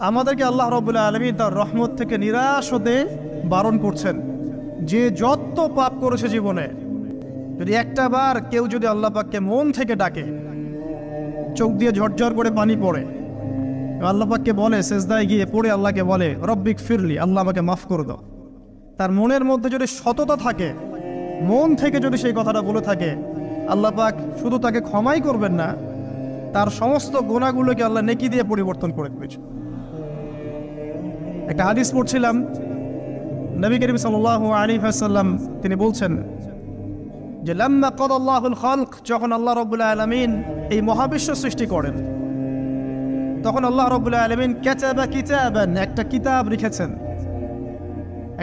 আমাদেরকে আল্লাহ রাব্বুল আলামিন তার রহমত থেকে নিরাশ হতে বারণ করছেন। যে যত পাপ করেছে জীবনে, যদি একটা বার কেউ যদি আল্লাহ পাককে মন থেকে ডাকে, চোখ দিয়ে ঝরঝর করে পানি পড়ে, আল্লাহ পাককে বলে, সেজদায় গিয়ে পড়ে আল্লাহকে বলে রব্বিক ফিরলি, আল্লাহ আমাকে মাফ করে দাও, তার মনের মধ্যে যদি সততা থাকে, মন থেকে যদি সেই কথাটা বলে থাকে, আল্লাহ পাক শুধু তাকে ক্ষমাই করবেন না, তার সমস্ত গুনাহগুলোকে আল্লাহ নেকি দিয়ে পরিবর্তন করে দিয়েছে। একটা হাদিস পড়ছিলাম, নবী করিম সাল্লাল্লাহু আলাইহি ওয়াসাল্লাম তিনি বলছেন যে লাম্মা কাদাল্লাহুল খালক, যখন আল্লাহ রাব্বুল আলামিন এই মহাবিশ্ব সৃষ্টি করেন, তখন আল্লাহ রাব্বুল আলামিন কাতাবা কিতাবান, একটা কিতাব লিখেছেন,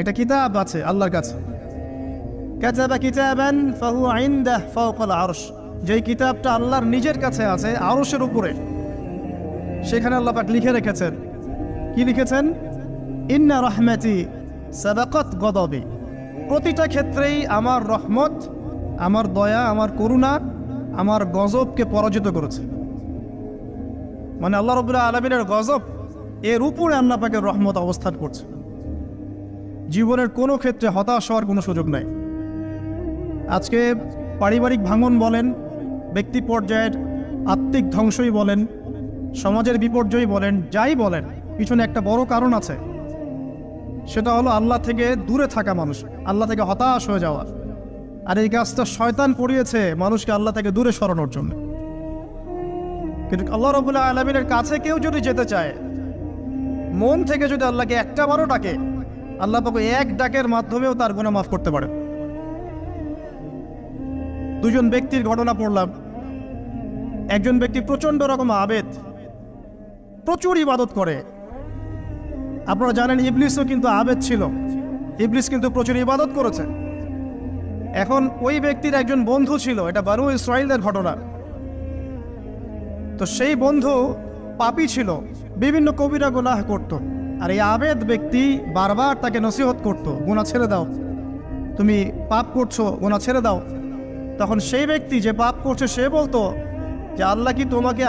একটা কিতাব আছে আল্লাহর কাছে। কাতাবা কিতাবান ফাহুয়া ইনদাহু ফাওকাল আরশ, যেই কিতাবটা আল্লাহর নিজের কাছে আছে আরশের উপরে, সেখানে আল্লাহ পাক লিখে রেখেছেন। কি লিখেছেন? ইন্না রাহমাতি সাবাকাত গদাবি, প্রতিটা ক্ষেত্রেই আমার রহমত, আমার দয়া, আমার করুণা আমার গজবকে পরাজিত করেছে। মানে আল্লাহ রাব্বুল আলামিনের গজব এর উপরে আল্লাহ পাকের রহমত অবস্থান করছে। জীবনের কোনো ক্ষেত্রে হতাশ হওয়ার কোনো সুযোগ নাই। আজকে পারিবারিক ভাঙন বলেন, ব্যক্তি পর্যায়ের আত্মিক ধ্বংসই বলেন, সমাজের বিপর্যয় বলেন, যাই বলেন, পিছনে একটা বড় কারণ আছে। সেটা হলো আল্লাহ থেকে দূরে থাকা মানুষ, আল্লাহ থেকে হতাশ হয়ে যাওয়া। আর এই কাজটা শয়তান পড়িয়েছে মানুষকে আল্লাহ থেকে দূরে সরানোর জন্য। কিন্তু আল্লাহ রাব্বুল আলামিনের কাছে কেউ যদি যেতে চায়, মন থেকে যদি আল্লাহকে একটা বারও ডাকে, আল্লাহ পাক এক ডাকের মাধ্যমেও তার গুনাহ মাফ করতে পারে। দুজন ব্যক্তির ঘটনা পড়লাম। একজন ব্যক্তি প্রচন্ড রকম আবেদ, প্রচুর ইবাদত করে। আপনারা জানেন ইবলিসও কিন্তু আবেদ ছিল, ইবলিস কিন্তু প্রচুর ইবাদত করেছে। এখন ওই ব্যক্তির একজন বন্ধু ছিল, এটা বানু ইসরাইলদের ঘটনা। তো সেই বন্ধু পাপী ছিল, বিভিন্ন কবিরা গুনাহ করত। আর এই আবেদ ব্যক্তি বারবার তাকে নসিহত করত, গুনাহ ছেড়ে দাও, তুমি পাপ করছো, গুনাহ ছেড়ে দাও। তখন সেই ব্যক্তি যে পাপ করছে সে বলতো যে আল্লাহ কি তোমাকে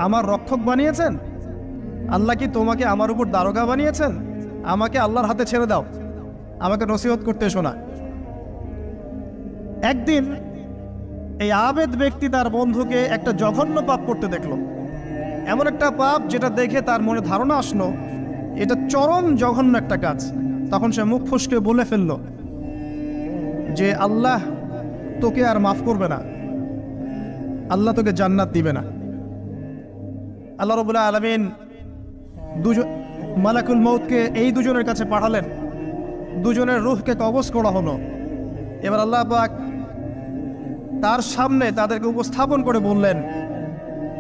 আমার রক্ষক বানিয়েছেন? আল্লাহ কি তোমাকে আমার উপর দারোগা বানিয়েছেন? আমাকে আল্লাহর হাতে ছেড়ে দাও, আমাকে নসিহত করতে শোনা। একদিন এই আবেদ ব্যক্তি তার বন্ধুকে একটা জঘন্য পাপ করতে দেখলো, এমন একটা পাপ যেটা দেখে তার মনে ধারণা আসলো এটা চরম জঘন্য একটা কাজ। তখন সে মুখ ফসকে বলে ফেলল যে আল্লাহ তোকে আর মাফ করবে না, আল্লাহ তোকে জান্নাত দিবে না। আল্লাহ রাব্বুল আলামিন মালাকুল মউতকে এই দুজনের কাছে পাঠালেন, দুজনের রূহকে কবজ করা হলো। এবার আল্লাহ পাক তার সামনে তাদেরকে উপস্থাপন করে বললেন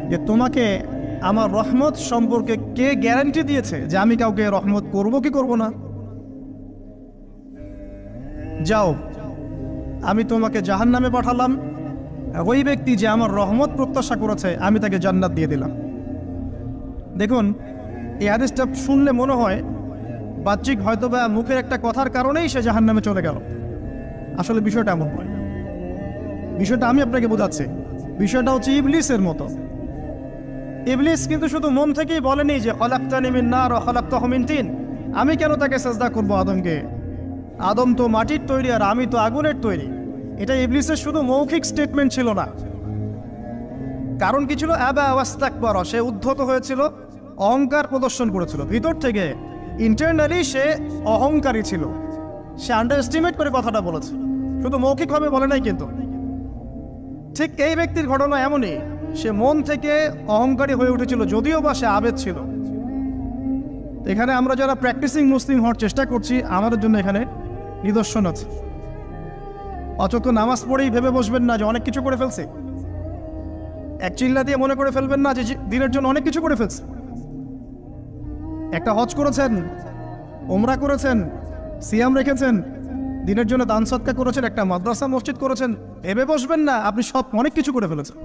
যে তোমাকে আমার রহমত সম্পর্কে কে গ্যারান্টি দিয়েছে যে আমি কাউকে রহমত করব কি করব না? যাও, আমি তোমাকে জাহান্নামে পাঠালাম, ওই ব্যক্তি যে আমার রহমত প্রত্যাশা করেছে আমি তাকে জান্নাত দিয়ে দিলাম। দেখুন, এই হাদিসটা শুনলে মনে হয় বাহ্যিক হয়তো বা মুখের একটা কথার কারণেই সে জাহান্নামে চলে গেল। আসলে বিষয়টা এমন নয়। বিষয়টা আমি আপনাকে বোঝাচ্ছি। বিষয়টা হচ্ছে ইবলিসের মতো। ইবলিস কিন্তু শুধু মন থেকেই বলেনি যে খলাকতানি মিন নার ওয়া খলাকতাহু মিন তিন, আমি কেন তাকে সিজদা করব আদমকে? আদম তো মাটির তৈরি আর আমি তো আগুনের তৈরি। এটা ইবলিসের শুধু মৌখিক স্টেটমেন্ট ছিল না, কারণ কি ছিল? আবা ওয়াস্তাকবার, সে উদ্ধত হয়েছিল, অহংকার প্রদর্শন করেছিল। ভিতর থেকে ইন্টারনালি সে অহংকারী ছিল, সে আন্ডার এস্টিমেট করে কথাটা বলেছে, শুধু মৌখিকভাবে বলে নাই। কিন্তু ঠিক এই ব্যক্তির ঘটনা এমনই, সে মন থেকে অহংকারী হয়ে উঠেছিল, যদিও বা সে আবেদ ছিল। এখানে আমরা যারা প্র্যাকটিসিং মুসলিম হওয়ার চেষ্টা করছি, আমাদের জন্য এখানে নিদর্শন আছে। অচত নামাজ পড়েই ভেবে বসবেন না যে অনেক কিছু করে ফেলছে, এক চিল্লা দিয়ে মনে করে ফেলবেন না যে দিনের জন্য অনেক কিছু করে ফেলছে। একটা হজ করেছেন, ওমরা করেছেন, সিয়াম রেখেছেন, দিনের জন্য দান সদকা করেছেন, একটা মাদ্রাসা মসজিদ করেছেন, ভেবে বসবেন না আপনি সব অনেক কিছু করে ফেলেছেন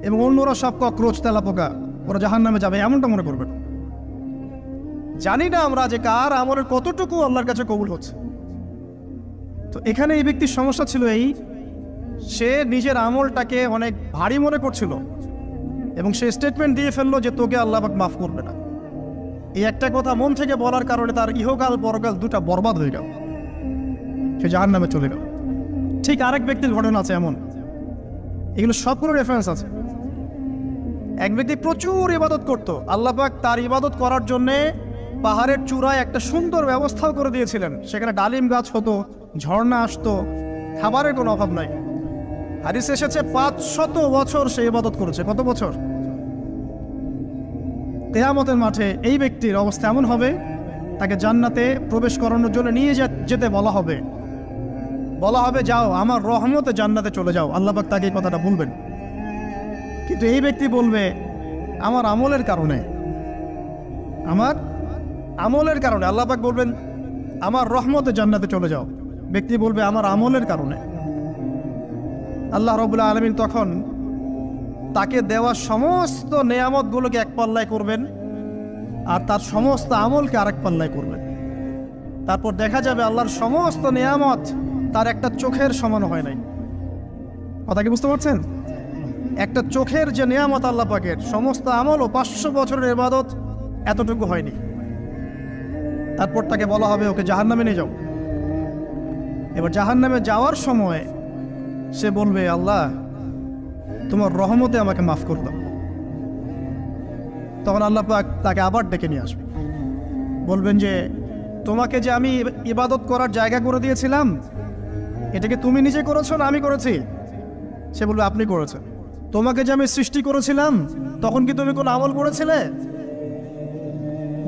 এবং অন্যরা সব ককরোচ তেলাপোকা, ওরা জাহান্নামে যাবে, এমনটা মনে করবেন। জানি না আমরা যে কার আমলের কতটুকু আল্লাহর কাছে কবুল হচ্ছে। তো এখানে এই ব্যক্তির সমস্যা ছিল এই, সে নিজের আমলটাকে অনেক ভারী মনে করছিল এবং সে স্টেটমেন্ট দিয়ে ফেললো যে তোকে আল্লাহ পাক মাফ করবে না। এই একটা কথা মন থেকে বলার কারণে তার ইহকাল পরকাল দুটা বরবাদ হয়ে গেল, সে জাহান্নামে চলে গেল। ঠিক আরেক ব্যক্তির ঘটনা আছে এমন, এগুলো সবগুলো রেফারেন্স আছে। এক ব্যক্তি প্রচুর ইবাদত করত, আল্লাহ পাক তার ইবাদত করার জন্যে পাহাড়ের চূড়ায় একটা সুন্দর ব্যবস্থাও করে দিয়েছিলেন। সেখানে ডালিম গাছ হতো, ঝর্ণা আসতো, খাবারের কোনো অভাব নাই। হাদিসে এসেছে 500 বছর সে ইবাদত করেছে। কত বছর? কিয়ামতের মাঠে এই ব্যক্তির অবস্থা এমন হবে, তাকে জান্নাতে প্রবেশ করানোর জন্য নিয়ে যেতে বলা হবে, যাও আমার রহমতে জান্নাতে চলে যাও। আল্লাহ পাক তাকে এই কথাটা বলবেন, কিন্তু এই ব্যক্তি বলবে আমার আমলের কারণে, আল্লাহ পাক বলবেন আমার রহমতে জান্নাতে চলে যাও। ব্যক্তি বলবে আমার আমলের কারণে। আল্লাহ রাব্বুল আলামিন তখন তাকে দেওয়া সমস্ত নেয়ামতগুলোকে এক পাল্লায় করবেন, আর তার সমস্ত আমলকে আরেক পাল্লায় করবেন। তারপর দেখা যাবে আল্লাহর সমস্ত নেয়ামত তার একটা চোখের সমান হয় নাই। কথা কি বুঝতে পারছেন? একটা চোখের যে নেয়ামত আল্লাহ পাকের, সমস্ত আমল ও 500 বছরের ইবাদত এতটুকু হয়নি। তারপর তাকে বলা হবে ওকে জাহান্নামে নিয়ে যাও। এবার জাহান্নামে যাওয়ার সময় সে বলবে আল্লাহ তোমার রহমতে আমাকে মাফ করে দাও। তখন আল্লাহ পাক তাকে আবার ডেকে নিয়ে আসবে, বলবেন যে তোমাকে যে আমি ইবাদত করার জায়গা করে দিয়েছিলাম, এটাকে তুমি নিজে করেছো না আমি করেছি? সে বলবে আপনি করেছেন। তোমাকে যে আমি সৃষ্টি করেছিলাম তখন কি তুমি কোনো আমল করেছিলে?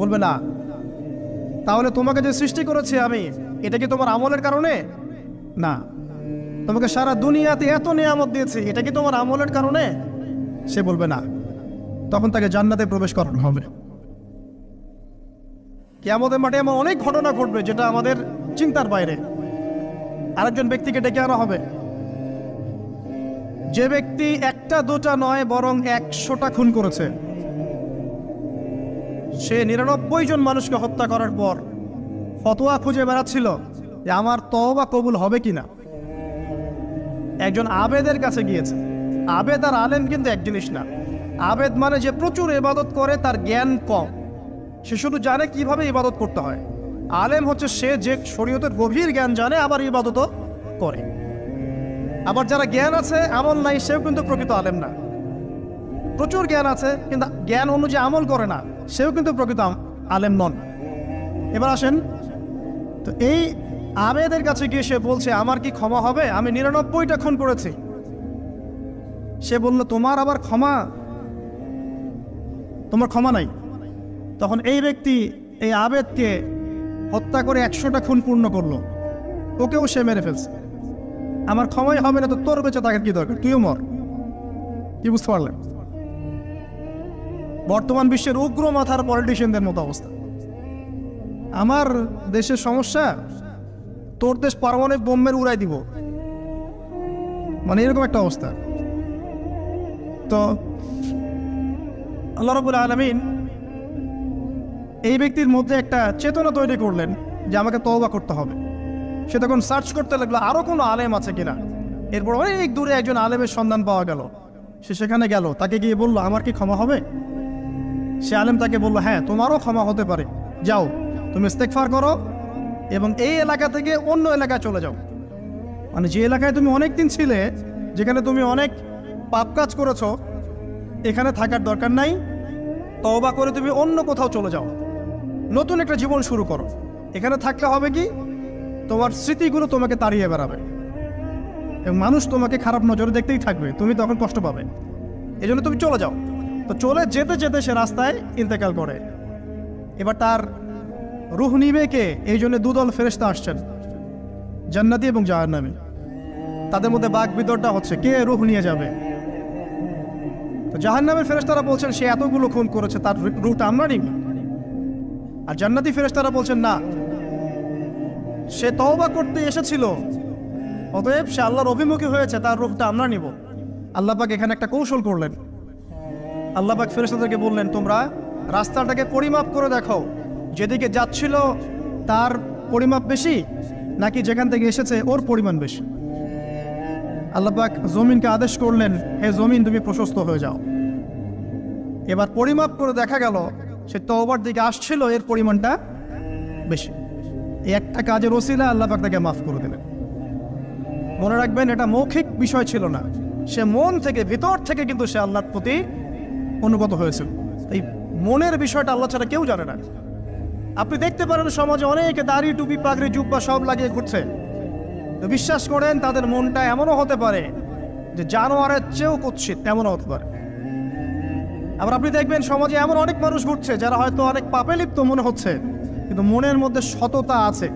বলবে না। তাহলে তোমাকে যে সৃষ্টি করেছি আমি, এটা কি তোমার আমলের কারণে? না। তোমাকে সারা দুনিয়াতে এত নিয়ামত দিয়েছি, এটা কি তোমার আমলের কারণে? সে বলবে না। তখন তাকে জান্নাতে প্রবেশ করানো হবে। কিয়ামতের মাঠে এমন অনেক ঘটনা ঘটবে যেটা আমাদের চিন্তার বাইরে। আরেকজন ব্যক্তিকে ডেকে আনা হবে, যে ব্যক্তি একটা দুটা নয় বরং 100টা খুন করেছে। সে 99 জন মানুষকে হত্যা করার পর ফতোয়া খুঁজে বেড়াচ্ছিল যে আমার তওবা কবুল হবে কিনা। একজন আবেদের কাছে গিয়েছে। আবেদ আর আলেম কিন্তু এক জিনিস না। আবেদ মানে যে প্রচুর ইবাদত করে, তার জ্ঞান কম, সে শুধু জানে কিভাবে ইবাদত করতে হয়। আলেম হচ্ছে সে যে শরীয়তের গভীর জ্ঞান জানে, আবার ইবাদতও করে। আবার যারা জ্ঞান আছে আমল নাই, সেও কিন্তু প্রকৃত আলেম না। প্রচুর জ্ঞান আছে কিন্তু জ্ঞান অনুযায়ী আমল করে না, সেও কিন্তু প্রকৃত আলেম নন। এবার আসেন তো, এই আবেদের কাছে গিয়ে সে বলছে আমার কি ক্ষমা হবে? আমি 99টা খুন করেছি। সে বলল তোমার আবার ক্ষমা? তোমার ক্ষমা নাই। তখন এই ব্যক্তি এই আবেদকে হত্যা করে 100টা খুন পূর্ণ করলো, ওকেও সে মেরে ফেলছে। আমার ক্ষমাই হবে না তো তোর বেঁচে থাকার কি দরকার? তুইও মর। কি বুঝতে পারলেন? বর্তমান বিশ্বের উগ্র মাথার পলিটিশিয়ানদের মতো অবস্থা। আমার দেশের সমস্যা, তোর দেশ পারমাণবিক বোম্বের উড়াই দিব, মানে এরকম একটা অবস্থা। তো আল্লাহ রাব্বুল আলামিন এই ব্যক্তির মধ্যে একটা চেতনা তৈরি করলেন যে আমাকে তওবা করতে হবে। সে তখন সার্চ করতে লাগলো আরো কোনো আলেম আছে কিনা। এরপর অনেক দূরে একজন আলেমের সন্ধান পাওয়া গেল। সে সেখানে গেল, তাকে গিয়ে বলল আমার কি ক্ষমা হবে? সে আলেম তাকে বলল হ্যাঁ তোমারও ক্ষমা হতে পারে, যাও তুমি ইস্তেগফার করো এবং এই এলাকা থেকে অন্য এলাকায় চলে যাও। মানে যে এলাকায় তুমি অনেক দিন ছিলে, যেখানে তুমি অনেক পাপ কাজ করেছো, এখানে থাকার দরকার নাই। তওবা করে তুমি অন্য কোথাও চলে যাও, নতুন একটা জীবন শুরু করো। এখানে থাকলে হবে কি, তোমার স্মৃতিগুলো তোমাকে তাড়িয়ে বেড়াবে এবং মানুষ তোমাকে খারাপ নজরে দেখতেই থাকবে, তুমি তখন কষ্ট পাবে। এই জন্য তুমি চলে যাও। তো চলে যেতে যেতে সে রাস্তায় ইন্তেকাল করে। এবার তার রূহ নিবে কে? এই জন্য দুদল ফেরেশতা আসছেন, জান্নাতি এবং জাহান্নামী। তাদের মধ্যে বাক বিতরটা হচ্ছে কে রূহ নিয়ে যাবে। তো জাহান্নামের ফেরেশতারা বলছেন সে এতগুলো খুন করেছে, তার রূহটা আমরা নিব। আর জান্নাতি ফেরেশতারা বলছেন না, সে তওবা করতে এসেছিল, অতএব সে আল্লাহর অভিমুখী হয়েছে, তার রূহটা আমরা নিব। আল্লাহ পাক এখানে একটা কৌশল করলেন। আল্লাহ পাক ফেরেশতাদেরকে বললেন তোমরা রাস্তাটাকে পরিমাপ করে দেখো, যেদিকে যাচ্ছিল তার পরিমাপ বেশি নাকি যেখান থেকে এসেছে ওর পরিমাণ বেশি। আল্লাহ পাক জমিনকে আদেশ করলেন হে জমিন তুমি প্রশস্ত হয়ে যাও। এবার পরিমাপ করে দেখা গেল সে তওবার দিকে আসছিল এর পরিমাণটা বেশি। এই একটা কাজের ওসিলা আল্লাহ পাক তাকে মাফ করে দিলেন। মনে রাখবেন, এটা মৌখিক বিষয় ছিল না, সে মন থেকে ভিতর থেকে কিন্তু সে আল্লাহর প্রতি অনুগত হয়েছিল। এই মনের বিষয়টা আল্লাহ ছাড়া কেউ জানে না। আপনি দেখতে পারেন সমাজে অনেকে দাড়ি টুপি পাগড়ি জুব্বা সব লাগিয়ে ঘুরছে, তো বিশ্বাস করেন তাদের মনটা এমনও হতে পারে যে জানোয়ারের চেয়েও কুৎসিত, এমনও হতে পারে। আবার আপনি দেখবেন সমাজে এমন অনেক মানুষ ঘুরছে যারা হয়তো অনেক পাপে লিপ্ত মনে হচ্ছে, কিন্তু মনের মধ্যে সততা আছে।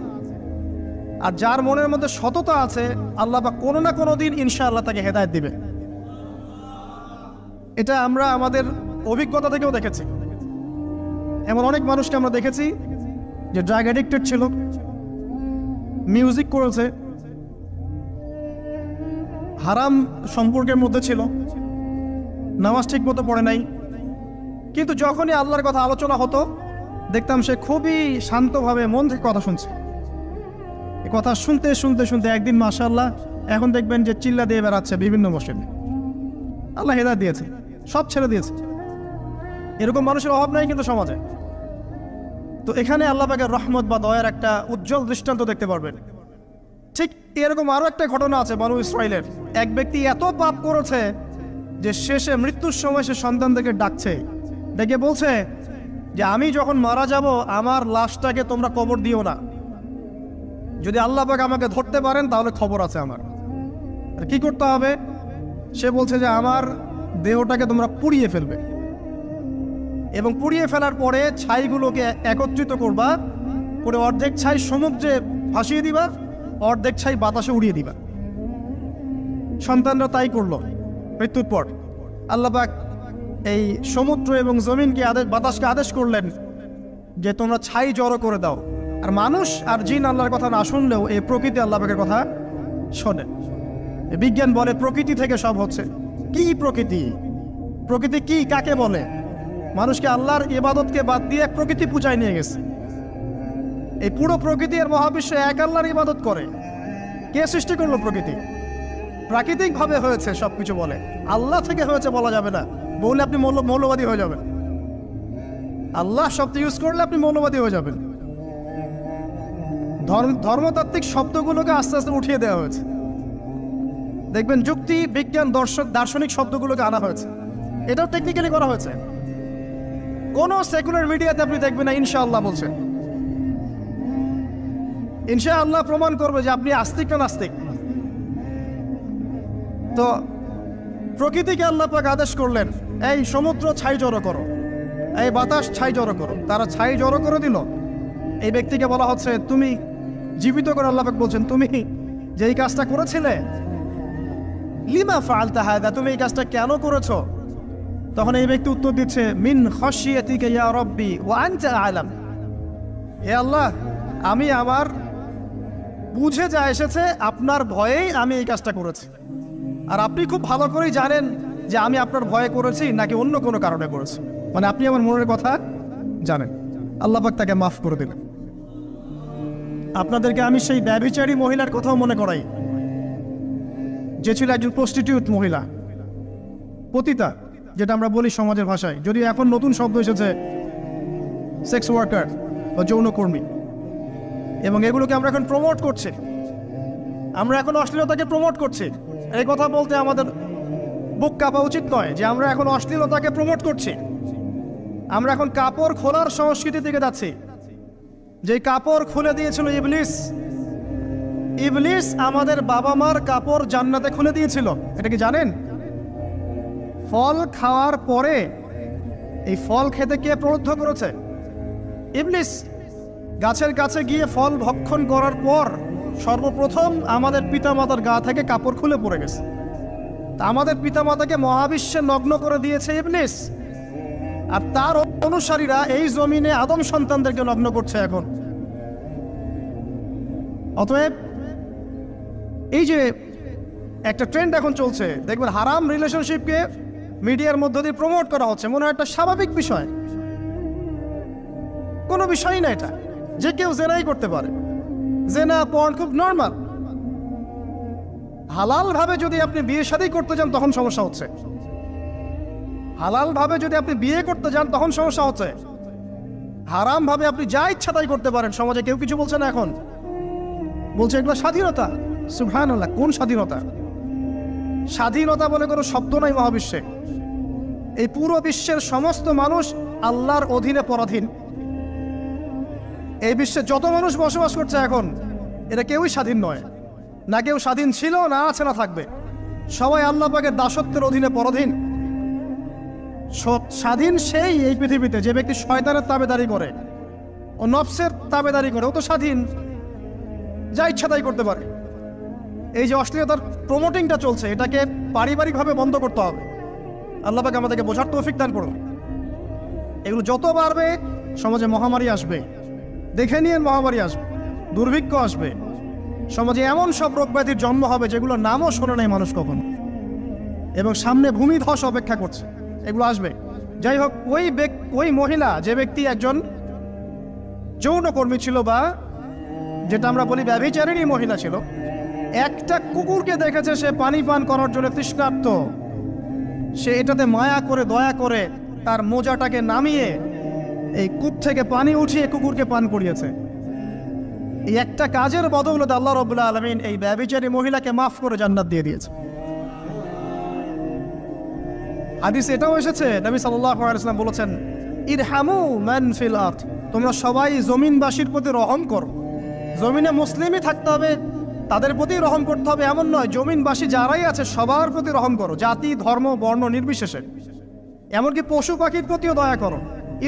আর যার মনের মধ্যে সততা আছে, আল্লাহ বা কোনো না কোনো দিন ইনশাআল্লাহ তাকে হেদায়েত দিবে। এটা আমরা আমাদের অভিজ্ঞতা থেকেও দেখেছি। এমন অনেক মানুষকে আমরা দেখেছি যে ড্রাগ অ্যাডিক্টেড ছিল, মিউজিক করেছে, হারাম সম্পর্কের মধ্যে ছিল, নামাজ ঠিক মতো পড়ে নাই, কিন্তু যখনই আল্লাহর কথা আলোচনা হতো দেখতাম সে খুবই শান্তভাবে মন থেকে কথা শুনছে। এই কথা শুনতে শুনতে শুনতে একদিন মাশাআল্লাহ এখন দেখবেন যে চিল্লা দিয়ে বেড়াচ্ছে বিভিন্ন মসজিদে। আল্লাহ হেদায়েত দিয়েছে, সব ছেড়ে দিয়েছে। এরকম মানুষের অভাব নাই কিন্তু সমাজে। তো এখানে আল্লাহ পাকের রহমত বা দয়ার একটা উজ্জ্বল দৃষ্টান্ত দেখতে পারবেন। ঠিক এরকম আরও একটা ঘটনা আছে বনু ইসরাইলের। এক ব্যক্তি এত পাপ করেছে যে শেষে মৃত্যুর সময় সে সন্তানদেরকে ডাকছে, ডেকে বলছে যে আমি যখন মারা যাব আমার লাশটাকে তোমরা কবর দিও না, যদি আল্লাহ পাক আমাকে ধরতে পারেন তাহলে খবর আছে আমার। আর কি করতে হবে? সে বলছে যে আমার দেহটাকে তোমরা পুড়িয়ে ফেলবে, এবং পুড়িয়ে ফেলার পরে ছাইগুলোকে একত্রিত করবা, করে অর্ধেক ছাই সমুদ্রে ভাসিয়ে দিবা, অর্ধেক ছাই বাতাসে উড়িয়ে দিবা। সন্তানরা তাই করলো। মৃত্যুর পর আল্লাহ পাক এই সমুদ্র এবং জমিনকে বাতাসকে আদেশ করলেন যে তোমরা ছাই জড়ো করে দাও। আর মানুষ আর জিন আল্লাহর কথা না শুনলেও এই প্রকৃতি আল্লাহ পাকের কথা শোনে। বিজ্ঞান বলে প্রকৃতি থেকে সব হচ্ছে। কি প্রকৃতি? প্রকৃতি কি, কাকে বলে? মানুষকে আল্লাহর ইবাদতকে বাদ দিয়ে প্রকৃতি পূজায় নিয়ে গেছে। এই পুরো প্রকৃতি আর মহাবিশ্বে এক আল্লাহর ইবাদত করে। কে সৃষ্টি করলো প্রকৃতি? প্রাকৃতিকভাবে হয়েছে সবকিছু বলে, আল্লাহ থেকে হয়েছে বলা যাবে না। বললে আপনি মৌলবাদী হয়ে যাবেন। আল্লাহ শব্দ ইউজ করলে আপনি মৌলবাদী হয়ে যাবেন। ধর্মতাত্ত্বিক শব্দগুলোকে আস্তে আস্তে উঠিয়ে দেওয়া হয়েছে। দেখবেন যুক্তি, বিজ্ঞান, দার্শনিক শব্দগুলোকে আনা হয়েছে। এটাও টেকনিক্যালি করা হয়েছে। কোনো সেকুলার মিডিয়াতে আপনি দেখবেন না ইনশাআল্লাহ বলছে। ইনশাআল্লাহ প্রমাণ করবে যে আপনি আস্তিক না নাস্তিক। তো প্রকৃতিকে আল্লাহ পাক আদেশ করলেন, এই সমুদ্র ছাই জড়ো করো, এই বাতাস ছাই জড়ো করো। তারা ছাই জড়ো করে দিল। এই ব্যক্তিকে বলা হচ্ছে তুমি জীবিত করে, আল্লাহ পাক বলছেন তুমি যে এই কাজটা করেছিলে, লিমা ফাআলতা হাদা, তুমি এই কাজটা কেন করেছো? তখন এই ব্যক্তি উত্তর দিচ্ছে, মিন খাশিয়াতিকা ইয়া রাব্বি ওয়া আনতা আ'লাম। হে আল্লাহ, আমি আমার বুঝে যা এসেছে আপনার ভয়েই আমি এই কাজটা করেছি, আর আপনি খুব ভালো করেই জানেন যে আমি আপনার ভয়ে করেছি নাকি অন্য কোনো কারণে করেছি। মানে আপনি আমার মনের কথা জানেন। আল্লাহ পাক তাকে মাফ করে দিলেন। আপনাদেরকে আমি সেই ব্যভিচারী মহিলার কথাও মনে করাই, যে ছিল একজন প্রস্টিটিউট মহিলা, পতিতা, যেটা আমরা বলি সমাজের ভাষায়। যদিও এখন নতুন শব্দ এসেছে সেক্স ওয়ার্কার বা যৌনকর্মী, এবং এগুলোকে আমরা এখন প্রমোট করছি। আমরা এখন অশ্লীলতাকে প্রমোট করছি। এই কথা বলতে আমাদের বুক কাঁপা উচিত নয় যে আমরা এখন অশ্লীলতাকে প্রমোট করছি। আমরা এখন কাপড় খোলার সংস্কৃতির দিকে যাচ্ছি। যে কাপড় খুলে দিয়েছিল ইবলিস। ইবলিস আমাদের বাবা মার কাপড় জান্নাতে খুলে দিয়েছিল, এটা কি জানেন? ফল খাওয়ার পরে এই ফল খেতে কে প্রলুব্ধ করেছে? ইবলিস। গাছের কাছে গিয়ে ফল ভক্ষণ করার পর সর্বপ্রথম আমাদের পিতামাতার গা থেকে কাপড় খুলে পড়ে গেছে। তা আমাদের পিতামাতাকে মহাবিশ্বে নগ্ন করে দিয়েছে ইবলিস, আর তার অনুসারীরা এই জমিনে আদম সন্তানদেরকে নগ্ন করছে এখন। অতএব এই যে একটা ট্রেন্ড এখন চলছে, দেখবেন হারাম রিলেশনশিপকে মিডিয়ার মধ্য দিয়ে প্রমোট করা হচ্ছে, মনে হয় একটা স্বাভাবিক বিষয়। কোনো বিষয়ই না এটা, যে কেউ জেনাই করতে পারে। জেনা, পর্ন খুব নর্মাল। হালাল ভাবে যদি আপনি বিয়ে শাদী করতে যান তখন সমস্যা হচ্ছে। হালাল ভাবে যদি আপনি বিয়ে করতে যান তখন সমস্যা হচ্ছে। হারামভাবে আপনি যা ইচ্ছা তাই করতে পারেন, সমাজে কেউ কিছু বলছে না। এখন বলছে এগুলো স্বাধীনতা। সুবহানাল্লাহ, কোন স্বাধীনতা? স্বাধীনতা বলে কোনো শব্দ নাই মহাবিশ্বে। এই পুরো বিশ্বের সমস্ত মানুষ আল্লাহর অধীনে পরাধীন। এই বিশ্বে যত মানুষ বসবাস করছে এখন, এরা কেউই স্বাধীন নয়। না কেউ স্বাধীন ছিল, না আছে, না থাকবে। সবাই আল্লাহ পাকের দাসত্বের অধীনে পরাধীন। স্বাধীন সেই এই পৃথিবীতে যে ব্যক্তি শয়তানের তাবেদারি করে, ও নফসের তাবেদারি করে, ও তো স্বাধীন, যা ইচ্ছা তাই করতে পারে। এই যে অশ্লীলতার প্রমোটিংটা চলছে, এটাকে পারিবারিকভাবে বন্ধ করতে হবে। আল্লাহ পাক আমাদেরকে বোঝার তৌফিক দান করুন। এগুলো যত বাড়বে সমাজে মহামারী আসবে, দেখে নিয়ে মহামারী আসবে, দুর্ভিক্ষ আসবে, সমাজে এমন সব রোগ ব্যাধির জন্ম হবে যেগুলো নামও শোনে নাই মানুষ কখনো, এবং সামনে ভূমিধস অপেক্ষা করছে, এগুলো আসবে। যাই হোক, ওই মহিলা, যে ব্যক্তি একজন যৌনকর্মী ছিল, বা যেটা আমরা বলি ব্যভিচারিণী মহিলা ছিল, একটা কুকুরকে দেখেছে সে পানি পান করার জন্য তৃষ্ণার্ত, সে এটাতে মায়া করে, দয়া করে তার মোজাটাকে নামিয়ে এই কূপ থেকে পানি উঠিয়ে কুকুরকে পান করিয়েছে। এই একটা কাজের বদৌলতে আল্লাহ রাব্বুল আলামিন এই ব্যভিচারী মহিলাকে মাফ করে জান্নাত দিয়ে দিয়েছে। হাদিস এটাও এসেছে, নবী সাল্লাল্লাহু আলাইহি ওয়াসাল্লাম বলেছেন, ইরহামু মান ফিল আরদ, তোমরা সবাই জমিনবাসীর প্রতি রহম করো। জমিনে মুসলিমই থাকতে হবে, তাদের প্রতি রহম করতে হবে এমন নয়, জমিনবাসী যারাই আছে সবার প্রতি রহম করো, জাতি ধর্ম বর্ণ নির্বিশেষে। এমনকি পশু পাখির প্রতিও দয়া করো।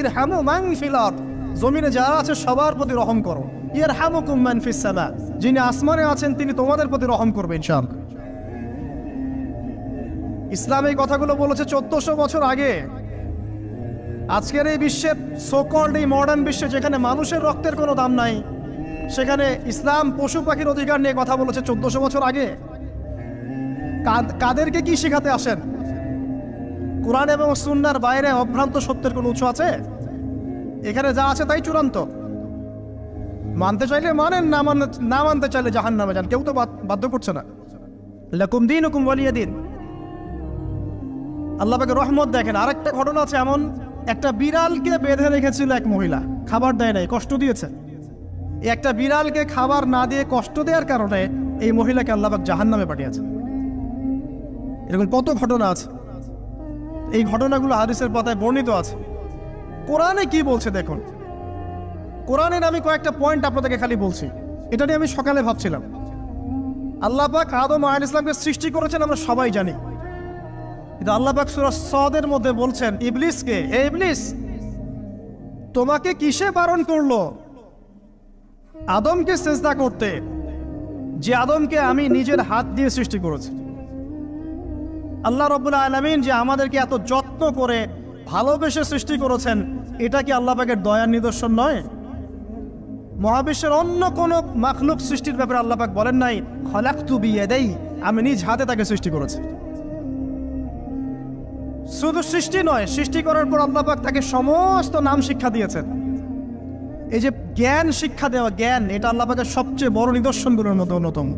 ইরহামু মান ফিল আরদ, জমিনে যারা আছে সবার প্রতি রহম করো। ইয়ারহামুকুম মান ফিস সামা, যিনি আসমানে আছেন তিনি তোমাদের প্রতি রহম করবে ইনশাআল্লাহ। ইসলাম এই কথাগুলো বলেছে 1400 বছর আগে। আজকের এই বিশ্বের সোকল্ড এই মডার্ন বিশ্বে, যেখানে মানুষের রক্তের কোনো দাম নাই, সেখানে ইসলাম পশু পাখির অধিকার নিয়ে কথা বলেছে 1400 বছর আগে। কাদেরকে কি শিখাতে আসেন? কোরআন এবং সুন্নাহর বাইরে অভ্রান্ত সত্যের কোনো উৎস আছে? এখানে যা আছে তাই চূড়ান্ত। মানতে চাইলে মানেন, না মানতে চাইলে জাহান্নামে যান, কেউ তো বাধ্য করছে না। লাকুম দীনুকুম ওয়ালিয়া দিন। আল্লাহ পাকের রহমত দেখেন। আরেকটা ঘটনা আছে, এমন একটা বিড়ালকে বেঁধে রেখেছিল এক মহিলা, খাবার দেয় নাই, কষ্ট দিয়েছে। একটা বিড়ালকে খাবার না দিয়ে কষ্ট দেওয়ার কারণে এই মহিলাকে আল্লাহ পাক জাহান্নামে পাঠিয়েছে। এরকম কত ঘটনা আছে, এই ঘটনাগুলো হাদিসের পাতায় বর্ণিত আছে। কোরআনে কি বলছে দেখুন। কোরআনের আমি কয়েকটা পয়েন্ট আপনাদেরকে খালি বলছি, এটা নিয়ে আমি সকালে ভাবছিলাম। আল্লাহ পাক আদম আলাইহিস সালামকে সৃষ্টি করেছেন আমরা সবাই জানি, কিন্তু আল্লাহ পাক সূরা সাদের মধ্যে বলছেন ইবলিসকে, হে ইবলিস, তোমাকে কিসে বারণ করলো আদমকে সিজদা করতে, যে আদমকে আমি নিজের হাত দিয়ে সৃষ্টি করেছি। আল্লাহ রাব্বুল আলামিন যে আমাদেরকে এত যত্ন করে ভালোবেসে সৃষ্টি করেছেন, এটা কি আল্লাহ পাকের দয়ার নিদর্শন নয়? মহাবিশ্বের অন্য কোন মাখলুক সৃষ্টির ব্যাপারে আল্লাহ পাক বলেন নাই খলাকতু বিয়াদাই, আমি নিজ হাতে তাকে সৃষ্টি করেছি। শুধু সৃষ্টি নয়, সৃষ্টি করার পর আল্লাহ পাক তাকে সমস্ত নাম শিক্ষা দিয়েছেন। এই যে জ্ঞান শিক্ষা দেওয়া, জ্ঞান, এটা আল্লাহ পাকের সবচেয়ে বড় নিদর্শনগুলোর মধ্যে অন্যতম।